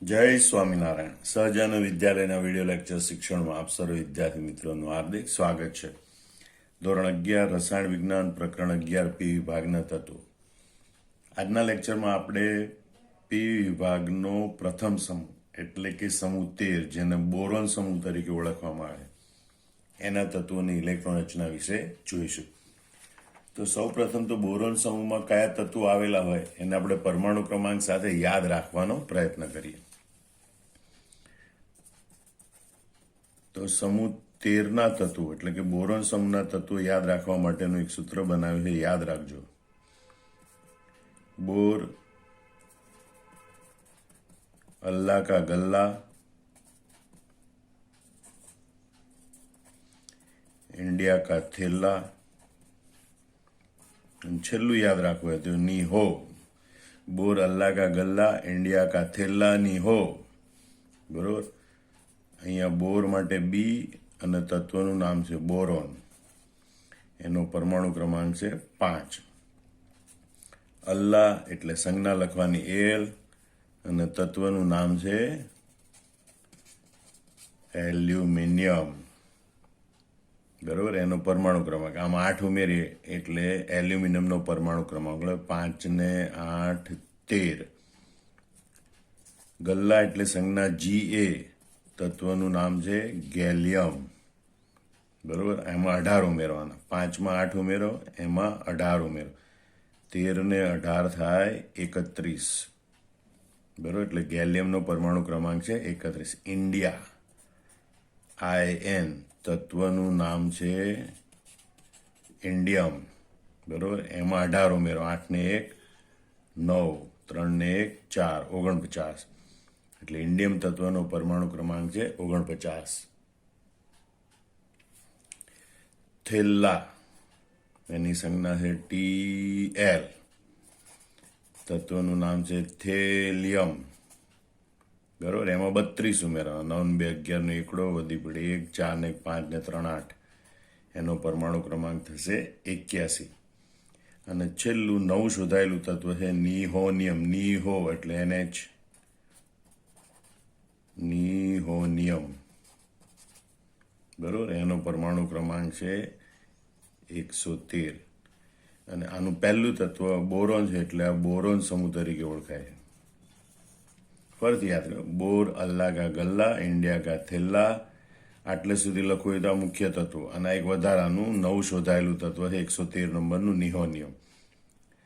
જય સ્વામિનારાયણ. સહજાન વિદ્યાલયના video lecture શિક્ષણમાં આપ સર્વ વિદ્યાર્થી મિત્રોનું હાર્દિક સ્વાગત છે. ધોરણ 11 રસાયણ વિજ્ઞાન પ્રકરણ 11 પી વિભાગના તત્વો. આજના લેક્ચરમાં આપણે પી વિભાગનો પ્રથમ સમૂહ એટલે કે સમૂહ 13, જેને બોરોન સમૂહ તરીકે ઓળખવામાં આવે, એના તત્વોની ઇલેક્ટ્રોન રચના વિશે જોઈશું. તો સૌ પ્રથમ તો બોરોન સમૂહમાં કયા તત્વો આવેલા હોય એને આપણે પરમાણુ ક્રમાંક સાથે યાદ રાખવાનો પ્રયત્ન કરીએ. તો સમૂહ 13ના તત્વો એટલે કે બોરોન સમૂહના તત્વો યાદ રાખવા માટેનું એક સૂત્ર બનાવ્યું છે, યાદ રાખજો. બોર અલ્લાહ કા ગલ્લા, इंडिया का थेला, छेल्लू याद રાખવું હોય તો ની હો. બોર અલ્લાહ કા ગલ્લા, ઇન્ડિયા કા થેલ્લા ની હો. બરોબર. અહીંયા બોર માટે બી અને તત્વનું નામ છે બોરોન. એનો પરમાણુ ક્રમાંક છે 5. અલ્લાહ એટલે સંજ્ઞા લખવાની એલ અને તત્વનું નામ છે એલ્યુમિનિયમ. બરોબર. એનો પરમાણુ ક્રમાંક આમ 8 ઉમેરીએ એટલે એલ્યુમિનિયમનો પરમાણુ ક્રમાંક 5 ને 8 13. ગલ્લા એટલે સંજ્ઞા GA, તત્વનું નામ છે ગેલિયમ. બરોબર. એમાં 18 ઉમેરવાના. 5માં 8 ઉમેરો, એમાં 18 ઉમેરો. 13 ને 18 થાય 31. બરોબર. એટલે ગેલિયમનો પરમાણુ ક્રમાંક છે 31. ઇન્ડિયા IN, તત્વનું નામ છે ઇન્ડિયમ. બરોબર. એમાં 18 ઉમેરો. 8 ને 1 9, 3 ને 1 4, 49. એટલે ઇન્ડિયમ તત્વનો પરમાણુ ક્રમાંક છે 49. થેલ્લા, એની સંજ્ઞા છે TL, તત્વનું નામ છે થેલિયમ. બરોબર. એમાં 32 ઉમેરવાના. 9 2 11 નો એકડો, વધી પડે 1 4 ને 5 ને 3 8. એનો પરમાણુ ક્રમાંક થશે 81. અને છેલ્લું નવું શોધાયેલું તત્વ છે નિહોનિયમ. નિહો એટલે NH, નિહોનિયમ. બરોબર. એનો પરમાણુ ક્રમાંક છે 113. અને આનું પહેલું તત્વ બોરોન છે એટલે આ બોરોન સમૂહ તરીકે ઓળખાય છે. ફરીથી યાદ રાખો. બોર અલ્લાહ કા ગલ્લા, ઇન્ડિયા કા થેલ્લા. આટલે સુધી લખવું હોય તો આ મુખ્ય તત્વો, અને એક વધારાનું નવું શોધાયેલું તત્વ છે 113 નંબરનું નિહોનિયમ.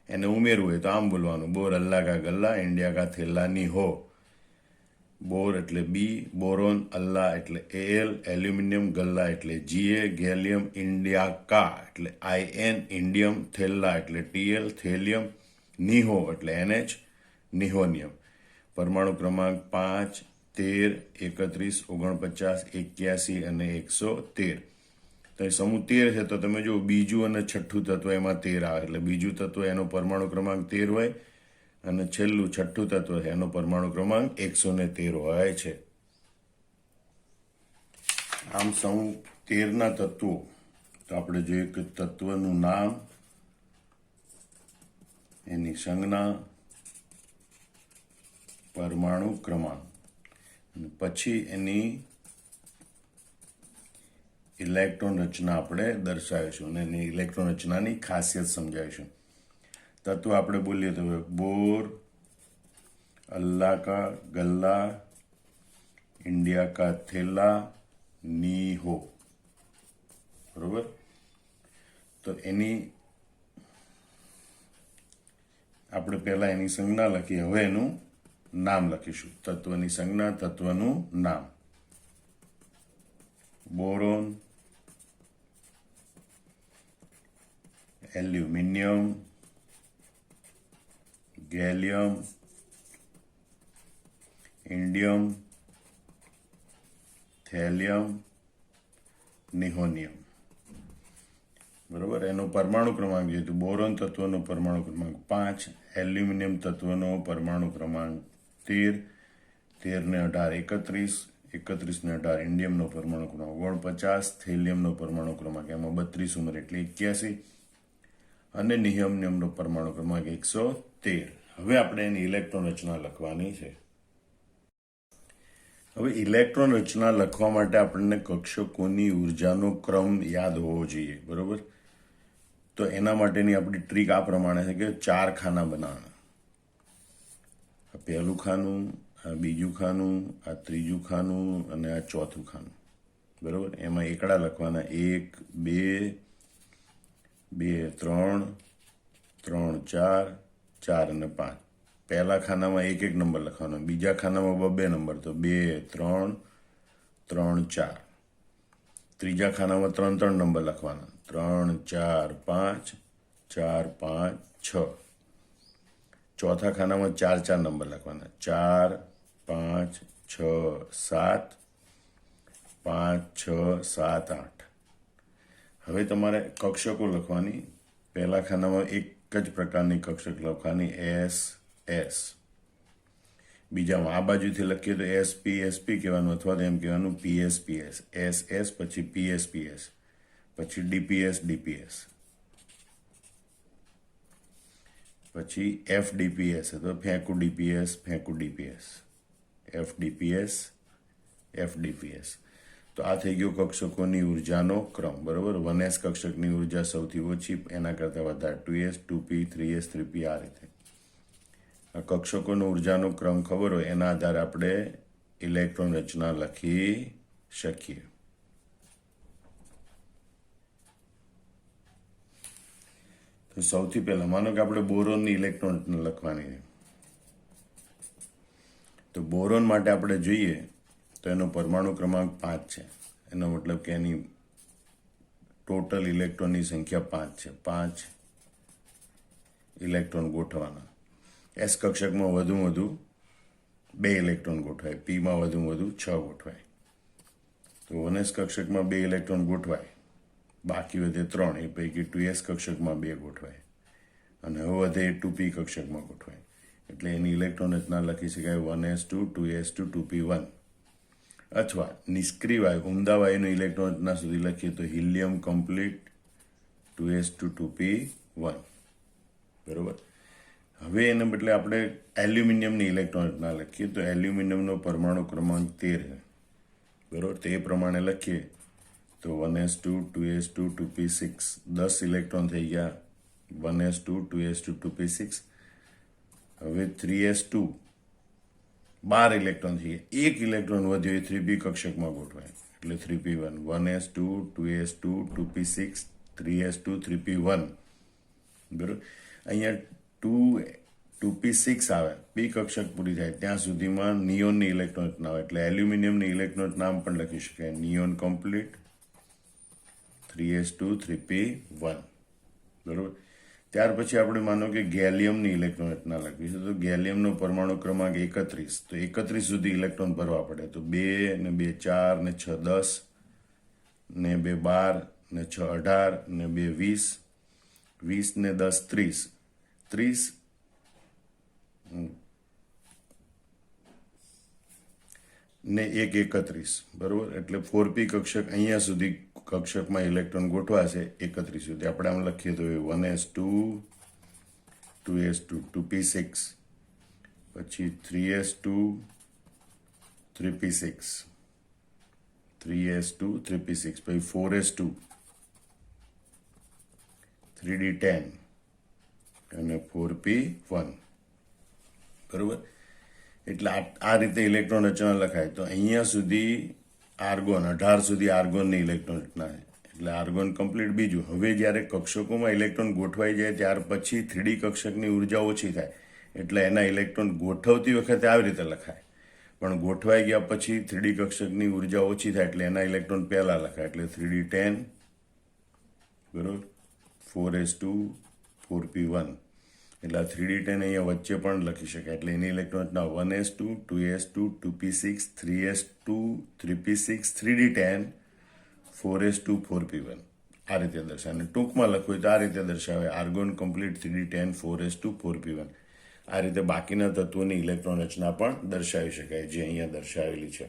એને ઉમેરવું હોય તો આમ બોલવાનું: બોર અલ્લાહ કા ગલ્લા, ઇન્ડિયા કા થેલ્લા ની હો. બોર એટલે બી, બોરોન, અલ્લાહ એટલે AL, એલ્યુમિનિયમ, ગલ્લા એટલે GA, ગેલિયમ, ઇન્ડિયા કા એટલે IN, ઇન્ડિયમ, થેલ્લા એટલે TL, થેલિયમ, નિહો એટલે NH, નિહોનિયમ. પરમાણુ ક્રમાંક 5, 13, 31, 49, 81 અને 113. તો એ સમૂહ 13 છે તો તમે જો બીજું અને છઠ્ઠું તત્વ એમાં 13 આવે. એટલે બીજું તત્વ એનો પરમાણુ ક્રમાંક 13 હોય અને છેલ્લું છઠ્ઠું તત્વ છે એનો પરમાણુ ક્રમાંક 113 હોય છે. આમ સમૂહ 13ના તત્વો તો આપણે જોઈએ કે તત્વનું નામ, એની સંજ્ઞા, પરમાણુ ક્રમાંક, અને પછી એની ઇલેક્ટ્રોન રચના આપણે દર્શાવીશું અને એની ઇલેક્ટ્રોન રચનાની ખાસિયત સમજાવીશું. તત્વ આપણે બોલીએ તો બોર અલ્લાહ કા ગલ્લા, ઇન્ડિયા કા થેલા ની હો. બરોબર. તો એની આપણે પહેલા એની સંજ્ઞા લખીએ, હવે એનું નામ લખીશું. તત્વની સંજ્ઞા, તત્વનું નામ. Boron, aluminium, gallium, indium, thallium, nihonium. બરોબર. એનો પરમાણુ ક્રમાંક જોઈએ તો બોરોન તત્વનો પરમાણુ ક્રમાંક 5, એલ્યુમિનિયમ તત્વનો પરમાણુ ક્રમાંક 13, 13 ને 18 31, 31 ને 18 ઇન્ડિયમનો પરમાણુ ક્રમાંક 49, થેલિયમનો પરમાણુ ક્રમાંક એમાં 32 ઉમેર એટલે 81, અને નિહોનિયમનો પરમાણુ ક્રમાંક 113. હવે આપણે એની ઇલેક્ટ્રોન રચના લખવાની છે. હવે ઇલેક્ટ્રોન રચના લખવા માટે આપણને કક્ષકોની ઉર્જાનો ક્રમ યાદ હોવો જોઈએ, બરોબર? તો એના માટેની આપણી ટ્રીક આ પ્રમાણે છે કે 4 ખાના બનાવવાના. આ પહેલું ખાનું, આ બીજું ખાનું, આ ત્રીજું ખાનું અને આ ચોથું ખાનું, બરોબર? એમાં એકડા લખવાના 1 2 2 3 3 4 4 અને 5. પહેલા ખાનામાં એક નંબર લખવાનો, બીજા ખાનામાં 2 નંબર, તો 2 3 3 4. ત્રીજા ખાનામાં 3 નંબર લખવાના, 3 4 5 4 5 6. ચોથા ખાનામાં 4 નંબર લખવાના, 4 5 6 7 5 6 7 8. હવે તમારે કક્ષકો લખવાની. પહેલા ખાનામાં એક જ પ્રકારની કક્ષક લખવાની, એસ એસ. બીજામાં આ બાજુથી લખીએ તો એસપી એસપી કહેવાનું, અથવા તો એમ કહેવાનું પીએસ પીએસ. એસ એસ પછી પીએસ પીએસ પછી ડીપીએસ ડીપીએસ પછી એફ ડીપીએસ અથવા ફેંકુ ડીપીએસ ફેંકુ DPS, F DPS F DPS. તો આ થઈ ગયો કક્ષકોની ઉર્જાનો ક્રમ, બરોબર? 1s કક્ષકની ઉર્જા સૌથી ઓછી, એના કરતાં વધારે 2s 2p 3s 3p. આ રીતે આ કક્ષકોનો ઉર્જાનો ક્રમ ખબર હોય એના આધારે આપણે ઇલેક્ટ્રોન રચના લખી શકીએ. તો સૌથી પહેલા માનો કે આપણે બોરોનની ઇલેક્ટ્રોન રચના લખવાની છે. તો બોરોન માટે આપણે જોઈએ તો એનો પરમાણુ ક્રમાંક 5 છે. એનો મતલબ કે એની ટોટલ ઇલેક્ટ્રોનની સંખ્યા 5 છે. 5 ઇલેક્ટ્રોન ગોઠવવાના. એસ કક્ષકમાં વધુમાં વધુ 2 ઇલેક્ટ્રોન ગોઠવાય, પીમાં વધુમાં વધુ 6 ગોઠવાય. તો 1s કક્ષકમાં 2 ઇલેક્ટ્રોન ગોઠવાય, બાકી વધે 3. એ પૈકી 2s કક્ષકમાં 2 ગોઠવાય અને હવે વધે 2p કક્ષકમાં ગોઠવાય. એટલે એની ઇલેક્ટ્રોન રચના લખી શકાય 1s2 2s2 2p1. અથવા નિષ્ક્રિય વાયુ, ઉમદા વાયુની ઇલેક્ટ્રોન રચના સુધી લખીએ તો હિલિયમ કમ્પ્લીટ 2s2 2p1, બરોબર? હવે એને બદલે આપણે એલ્યુમિનિયમની ઇલેક્ટ્રોન રચના લખીએ તો એલ્યુમિનિયમનો પરમાણુ ક્રમાંક 13 છે, બરોબર? તો એ પ્રમાણે લખીએ તો 1s2 2s2 2p6, 10 ઇલેક્ટ્રોન થઈ ગયા. 1s2 2s2 2p6. હવે 3s2 12 ઇલેક્ટ્રોન થઈ ગયા. 1 ઇલેક્ટ્રોન વધ્યો એ 3p કક્ષકમાં ગોઠવાય એટલે 3p1. 1s2 2s2 2p6 3s2 3p1, બરોબર? અહીંયા 2p6 આવે, પી કક્ષક પૂરી થાય ત્યાં સુધીમાં નિયોનની ઇલેક્ટ્રોન રચના આવે એટલે એલ્યુમિનિયમની ઇલેક્ટ્રોન નામ પણ લખી શકાય, નિયોન કમ્પ્લીટ 3s2 3p1, બરોબર? ત્યાર પછી આપણે માનો કે ગેલિયમની ઇલેક્ટ્રોન રચના લખવી છે. તો ગેલિયમનો પરમાણુ ક્રમાંક 31, તો 31 સુધી ઇલેક્ટ્રોન ભરવા પડે. તો 2 ને 2 4 ને 6 10 ને 2 12 ને 6 18 ને 2 20, 20 ને 10 30, 30 ને 1 31, બરોબર? એટલે 4p કક્ષક અહીંયા સુધી કક્ષકમાં ઇલેક્ટ્રોન ગોઠવાશે 31 સુધી. આપણે આમ લખીએ તો 1s2 2s2 2p6 પછી 3s2 3p6 3s2 3p6 પછી 4s2 3d10 અને 4p1, બરોબર? એટલે આ રીતે ઇલેક્ટ્રોન રચના લખાય. તો અહીંયા સુધી આર્ગોન 18 સુધી આર્ગોનની ઇલેક્ટ્રોન રચના છે એટલે આર્ગોન કમ્પ્લીટ. બીજું, હવે જ્યારે કક્ષકોમાં ઇલેક્ટ્રોન ગોઠવાઈ જાય ત્યાર પછી 3D કક્ષકની ઉર્જા ઓછી થાય એટલે એના ઇલેક્ટ્રોન ગોઠવતી વખતે આવી રીતે લખાય, પણ ગોઠવાઈ ગયા પછી 3D કક્ષકની ઉર્જા ઓછી થાય એટલે એના ઇલેક્ટ્રોન પહેલા લખાય એટલે 3d10, બરોબર? 4s2 4p1. એટલે 3d10 અહીંયા વચ્ચે પણ લખી શકાય એટલે એની ઇલેક્ટ્રોન રચના 1s2 2s2 2p6 3s2 3p6 3d10 4s2 4p1. આ રીતે દર્શાવે. અને ટૂંકમાં લખવું હોય તો આ રીતે દર્શાવે, argon complete 3d10 4s2 4p1. આ રીતે બાકીના તત્વોની ઇલેક્ટ્રોન રચના પણ દર્શાવી શકાય જે અહીંયા દર્શાવેલી છે.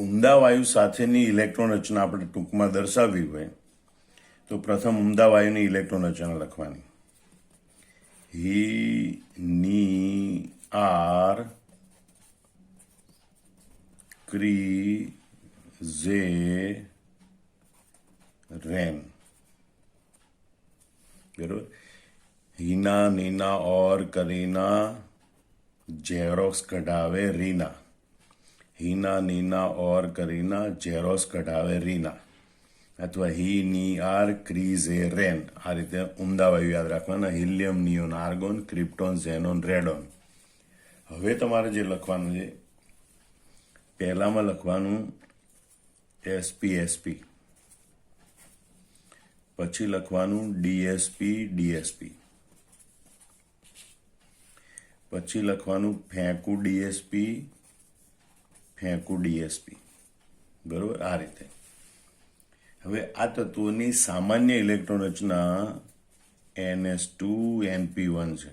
ઉમદા વાયુ સાથેની ઇલેક્ટ્રોન રચના આપણે ટૂંકમાં દર્શાવવી હોય તો પ્રથમ ઉમદા વાયુની ઇલેક્ટ્રોન રચના લખવાની. હી ની આર क्रीजेरेन, बरोबर. हीना नीना और करीना जेरोक्स कढावे रीना. हीना नीना और करीना जेरोक्स कઢાવે રીના, અથવા હી ની આર ક્રીઝેરેન. આ રીતે ઉમદા વાયુ યાદ રાખવાના: helium, neon, argon, krypton, xenon, radon. હવે તમારે જે લખવાનું છે, પહેલામાં લખવાનું એસપી, પછી લખવાનું ડીએસપી, પછી લખવાનું ફેંકું ડીએસપી, બરોબર. આ રીતે. હવે આ તત્વોની સામાન્ય ઇલેક્ટ્રોન રચના NS2NP1 છે.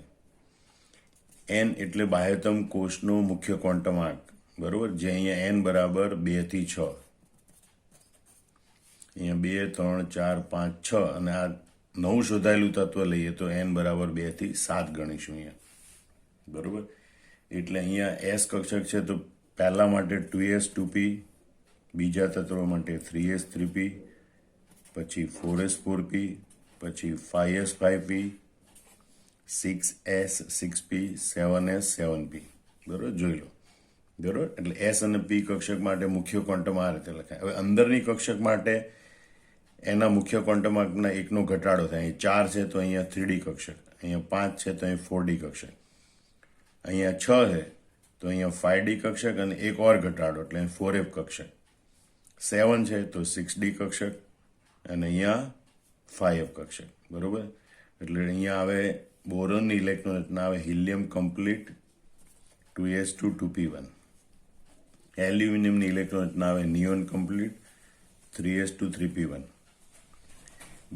N એટલે બાહ્યતમ કોષનો મુખ્ય ક્વોન્ટમ આંક, બરોબર, જે અહીંયા N બરાબર 2 થી 6, અહીંયા 2, 3, 4, 5, 6, અને આ નવું શોધાયેલું તત્વ લઈએ તો N બરાબર 2 થી 7 ગણીશું અહીંયા, બરોબર. એટલે અહીંયા S કક્ષક છે તો પહેલા માટે 2s2p, બીજા તત્વ માટે 3s3p, પછી 4s4p, પછી 5s5p, 6s6p, 7s7p, બરોબર. જોઈ લો, બરોબર. એટલે S અને P કક્ષક માટે મુખ્ય ક્વોન્ટમ આ રીતે લખાય. હવે અંદરની કક્ષક માટે એના મુખ્ય ક્વોન્ટમ આંકના એકનો ઘટાડો થાય. અહીં 4 છે તો અહીંયા 3D કક્ષક, અહીંયા 5 છે તો અહીં 4D કક્ષક, અહીંયા 6 છે તો અહીંયા 5D કક્ષક, અને એક ઓર ઘટાડો એટલે 4f કક્ષક. 7 છે તો 6D કક્ષક, અને અહીંયા 5f કક્ષક, બરોબર. એટલે અહીંયા આવે બોરોનની ઇલેક્ટ્રોન રચના આવે હિલિયમ કમ્પ્લીટ 2s2 2p1. એલ્યુમિનિયમની ઇલેક્ટ્રોન રચના આવે neon complete 3s2 3p1.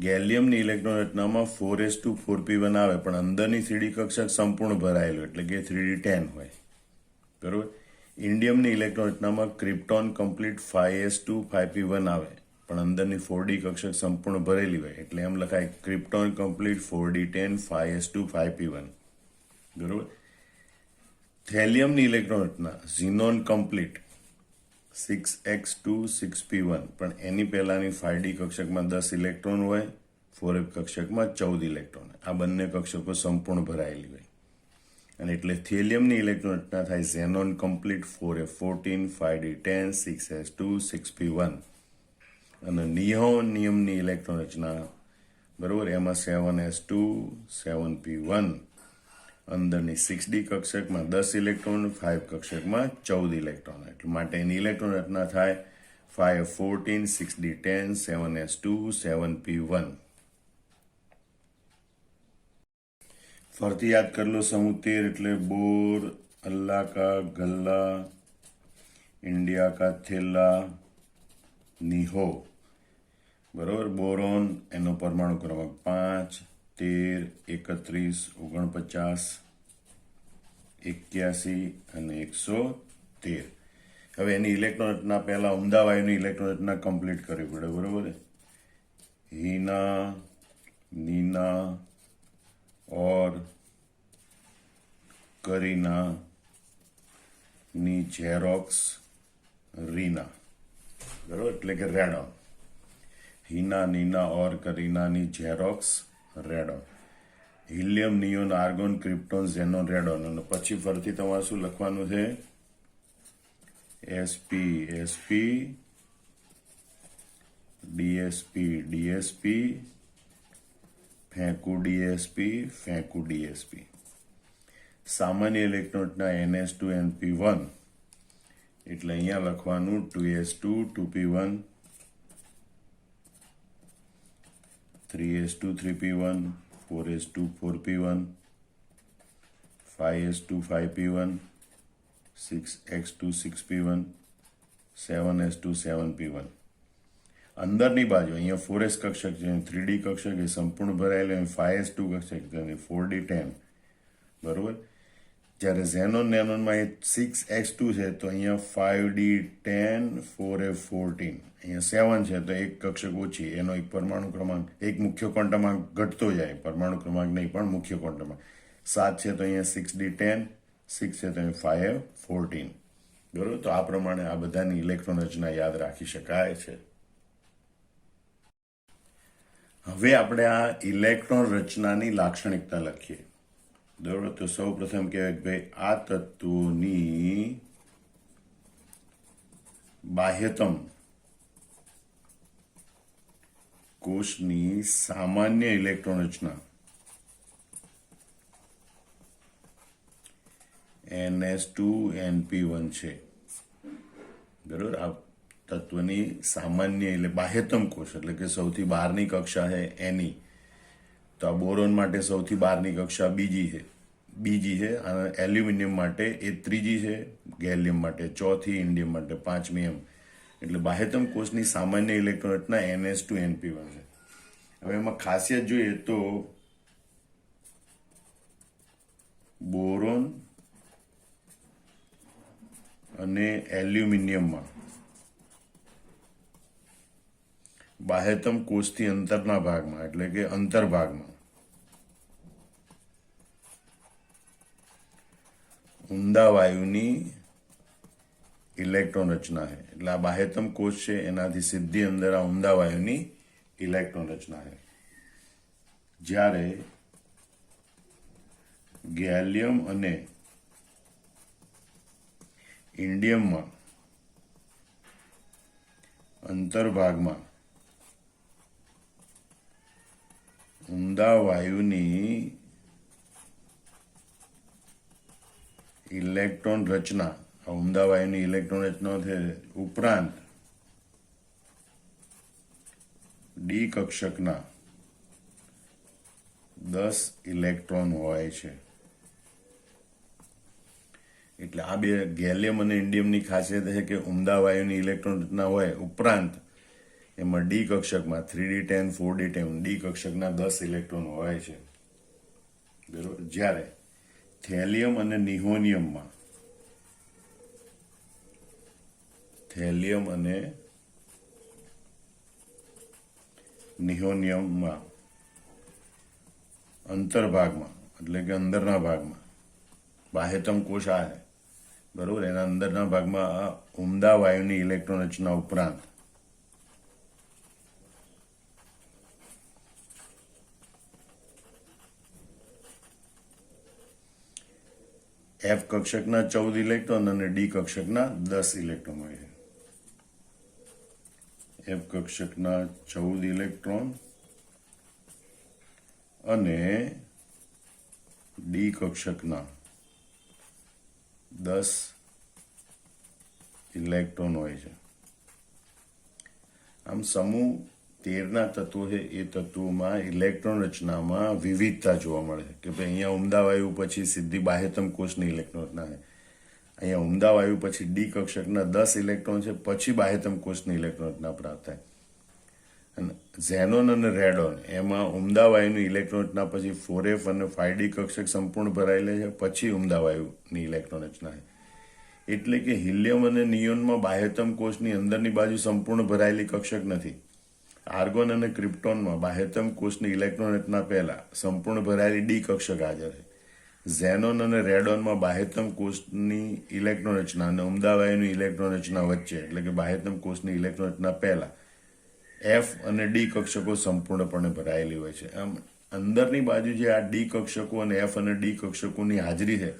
ગેલિયમની electron રચનામાં 4s2 4p1 આવે, પણ અંદરની 3D કક્ષક સંપૂર્ણ ભરાયેલું એટલે કે 3d10 હોય, બરોબર. ઇન્ડિયમની ઇલેક્ટ્રોન રચનામાં ક્રિપ્ટોન કમ્પ્લીટ 5s2 5p1 આવે, પણ અંદરની 4D કક્ષક સંપૂર્ણ ભરેલી હોય, એટલે એમ લખાય krypton complete 4d10 5s2 5p1, બરોબર. થેલિયમની ઇલેક્ટ્રોન રચના ઝીનોન કમ્પ્લીટ 6x2 6p1, પણ એની પહેલાની 5D કક્ષકમાં 10 ઇલેક્ટ્રોન હોય, 4f કક્ષકમાં 14 ઇલેક્ટ્રોન. આ બંને કક્ષકો સંપૂર્ણ ભરાયેલી હોય, અને એટલે થેલિયમની ઇલેક્ટ્રોન રચના થાય xenon complete 4f14 5d10 6s2 6p1. અને નિયોનિયમની ઇલેક્ટ્રોન રચના, બરોબર, એમાં 7s2 7p1, અંદરની 6D કક્ષકમાં 10 ઇલેક્ટ્રોન, 5 કક્ષકમાં 14 ઇલેક્ટ્રોન. એટલે માટે એની ઇલેક્ટ્રોન રચના થાય 5f14 6d10 7s2 7p1. ફરતી યાદ कर लो. समूह 13 એટલે बोर, अल्लाह का गल्ला, इंडिया का थेला, निहो, बरोबर. बोरोन એનો પરમાણુ ક્રમાંક 5, 13, 31, 49, 81 અને 113. હવે એની ઇલેક્ટ્રોન રચના પહેલા ઉમદા વાયુની ઇલેક્ટ્રોન રચના કમ્પ્લીટ કરવી પડે, બરોબર. हीना नीना और करीना ની જેરોક્સ રીના, બરોબર, એટલે કે રેડોન. हीना नीना और करीना ની xerox radon. Helium, neon, argon, krypton, xenon, radon. અને પછી ફરીથી તમારે શું લખવાનું છે? એસપી, ડીએસપી, ફેંકું ડીએસપી. સામાન્ય ઇલેક્ટ્રોનના NS2NP1 એટલે અહીંયા લખવાનું 2s2 2p1, 3s2 3p1, 4s2 4p1, 5s2 5p1, 6x2 6p1, 7s2 7p1. અંદરની બાજુ અહીંયા 4s કક્ષક છે, 3D કક્ષક એ સંપૂર્ણ ભરાયેલું, 5s2 કક્ષક છે, 4d10, બરોબર. જ્યારે ઝેનોન નેનોનમાં એ 6x2 છે તો અહીંયા 5d10 4f14, અહીંયા 7 છે તો એક કક્ષક ઓછી, એનો એક પરમાણુ ક્રમાંક, એક મુખ્ય ક્વોન્ટમાંક ઘટતો જાય, પરમાણુ ક્રમાંક નહીં પણ મુખ્ય ક્વોન્ટમાંક. 7 છે તો અહીંયા 6d10, 6 છે તો 5 14. બરોબર, તો આ પ્રમાણે આ બધાની ઇલેક્ટ્રોન રચના યાદ રાખી શકાય છે. હવે આપણે આ ઇલેક્ટ્રોન રચનાની લાક્ષણિકતા લખીએ. બરોબર, તો સૌ પ્રથમ કહેવાય કે ભાઈ આ તત્વોની બાહ્યતમ કોષની સામાન્ય ઇલેક્ટ્રોન રચના NS2NP1 છે. બરોબર, આ તત્વની સામાન્ય એટલે બાહ્યતમ કોષ એટલે કે સૌથી બહારની કક્ષા છે એની. તો આ બોરોન માટે સૌથી બહારની કક્ષા બીજી છે અને એલ્યુમિનિયમ માટે એ ત્રીજી છે, ગેલિયમ માટે ચોથી, ઇન્ડિયમ માટે પાંચમી, એમ. એટલે બાહ્યતમ કોષની સામાન્ય ઇલેક્ટ્રોન રચના NS2NP1 છે. હવે એમાં ખાસિયત જોઈએ તો બોરોન અને એલ્યુમિનિયમમાં બાહ્યતમ કોષથી અંતરના ભાગમાં એટલે કે અંતર્ભાગમાં ઊંડા વાયુની ઇલેક્ટ્રોન રચના છે. એટલે આ બાહ્યતમ કોષ છે એનાથી સીધી અંદર આ ઊંડા વાયુની ઇલેક્ટ્રોન રચના છે. જ્યારે ગેલિયમ અને ઇન્ડિયમમાં અંતર્ભાગમાં ઊંડા વાયુની ઇલેક્ટ્રોન રચના ઊંડા વાયુની ઇલેક્ટ્રોન રચના છે ઉપરાંત ડી કક્ષકના 10 ઇલેક્ટ્રોન હોય છે. એટલે આ બે ગેલિયમ અને ઇન્ડિયમની ખાસિયત છે કે ઊંડા વાયુની ઇલેક્ટ્રોન રચના હોય ઉપરાંત એમાં ડી કક્ષકમાં 3d10 4d10 ડી કક્ષકના 10 ઇલેક્ટ્રોન હોય છે. બરોબર, જ્યારે થેલિયમ અને નિહોનિયમમાં અંતર્ભાગમાં એટલે કે અંદરના ભાગમાં બાહ્યતમ કોષ આ છે. બરોબર, એના અંદરના ભાગમાં આ ઊંડા વાયુની ઇલેક્ટ્રોન રચના ઉપરાંત F કક્ષકના 14 ઇલેક્ટ્રોન અને ડી કક્ષકના 10 ઇલેક્ટ્રોન હોય છે. F કક્ષકના 14 ઇલેક્ટ્રોન અને ડી કક્ષકના 10 ઇલેક્ટ્રોન હોય છે. આમ સમૂહ 13ના તત્વો છે એ તત્વોમાં ઇલેક્ટ્રોન રચનામાં વિવિધતા જોવા મળે છે કે ભાઈ અહીંયા ઊંડા વાયુ પછી સીધી બાહ્યતમ કોષની ઇલેક્ટ્રોન રચના છે. અહીંયા ઊંડા વાયુ પછી ડી કક્ષકના 10 ઇલેક્ટ્રોન છે, પછી બાહ્યતમ કોષની ઇલેક્ટ્રોન રચના પ્રાપ્ત થાય. અને ઝેનોન અને રેડોન એમાં ઊંડા વાયુની ઇલેક્ટ્રોન રચના પછી 4f અને 5d કક્ષક સંપૂર્ણ ભરાયેલા છે, પછી ઊંડા વાયુની ઇલેક્ટ્રોન રચના છે. એટલે કે હિલિયમ અને નિયોનમાં બાહ્યતમ કોષની અંદરની બાજુ સંપૂર્ણ ભરાયેલી કક્ષક નથી. આર્ગોન અને ક્રિપ્ટોનમાં બાહ્યતમ કોષની ઇલેક્ટ્રોન રચના પહેલા સંપૂર્ણ ભરાયેલી ડી કક્ષક હાજર છે. ઝેનોન અને રેડોનમાં બાહ્યતમ કોષની ઇલેક્ટ્રોન રચના અને ઊંડા વાયુની ઇલેક્ટ્રોન રચના વચ્ચે એટલે કે બાહ્યતમ કોષની ઇલેક્ટ્રોન રચના પહેલા F અને ડી કક્ષકો સંપૂર્ણપણે ભરાયેલી હોય છે. આમ અંદરની બાજુ જે આ ડી કક્ષકો અને F અને ડી કક્ષકોની હાજરી છે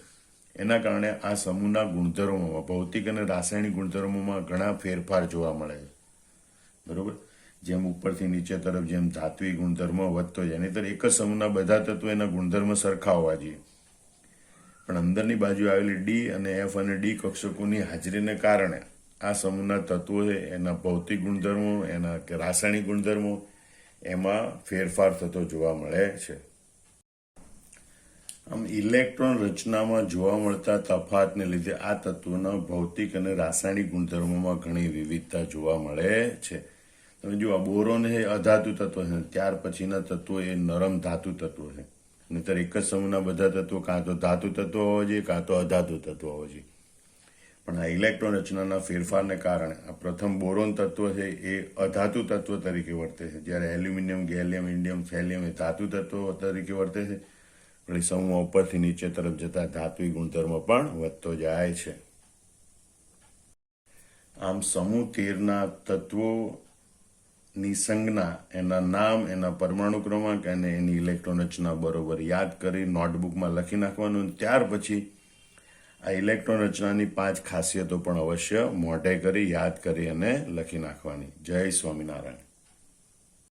એના કારણે આ સમૂહના ગુણધર્મોમાં ભૌતિક અને રાસાયણિક ગુણધર્મોમાં ઘણા ફેરફાર જોવા મળે છે. બરોબર, જેમ ઉપરથી નીચે તરફ જેમ ધાત્વિક ગુણધર્મો વધતો જાય, નહીતર એક જ સમૂહના બધા તત્વો એના ગુણધર્મ સરખા હોવા જોઈએ. પણ અંદરની બાજુ આવેલી ડી અને F અને ડી કક્ષકોની હાજરીને કારણે આ સમૂહના તત્વો છે એના ભૌતિક ગુણધર્મો, એના કે રાસાયણિક ગુણધર્મો એમાં ફેરફાર થતો જોવા મળે છે. આમ ઇલેક્ટ્રોન રચનામાં જોવા મળતા તફાવતને લીધે આ તત્વોના ભૌતિક અને રાસાયણિક ગુણધર્મોમાં ઘણી વિવિધતા જોવા મળે છે. તમે જુઓ, બોરોન એ અધાતુ તત્વ છે, ત્યાર પછીના તત્વો એ નરમ ધાતુ તત્વો છે. નહીતર એક જ સમૂહના બધા તત્વો કાં તો ધાતુ તત્વો હોવા જોઈએ કાં તો અધાતુ તત્વો હોવા જોઈએ. પણ આ ઇલેક્ટ્રોન રચનાના ફેરફારને કારણે આ પ્રથમ બોરોન તત્વ છે એ અધાતુ તત્વ તરીકે વર્તે છે, જ્યારે એલ્યુમિનિયમ, ગેલિયમ, ઇન્ડિયમ, થેલિયમ એ ધાતુ તત્વો તરીકે વર્તે છે. એટલે સમૂહ ઉપરથી નીચે તરફ જતા ધાત્વિક ગુણધર્મ પણ વધતો જાય છે. આમ સમૂહ 13ના તત્વોની સંજ્ઞા, એના નામ, એના પરમાણુ ક્રમાંક અને એની ઇલેક્ટ્રોન રચના બરોબર યાદ કરી નોટબુકમાં લખી નાખવાનું. ત્યાર પછી આ ઇલેક્ટ્રોન રચનાની 5 ખાસિયતો પણ અવશ્ય મોઢે કરી યાદ કરી અને લખી નાખવાની. જય સ્વામિનારાયણ.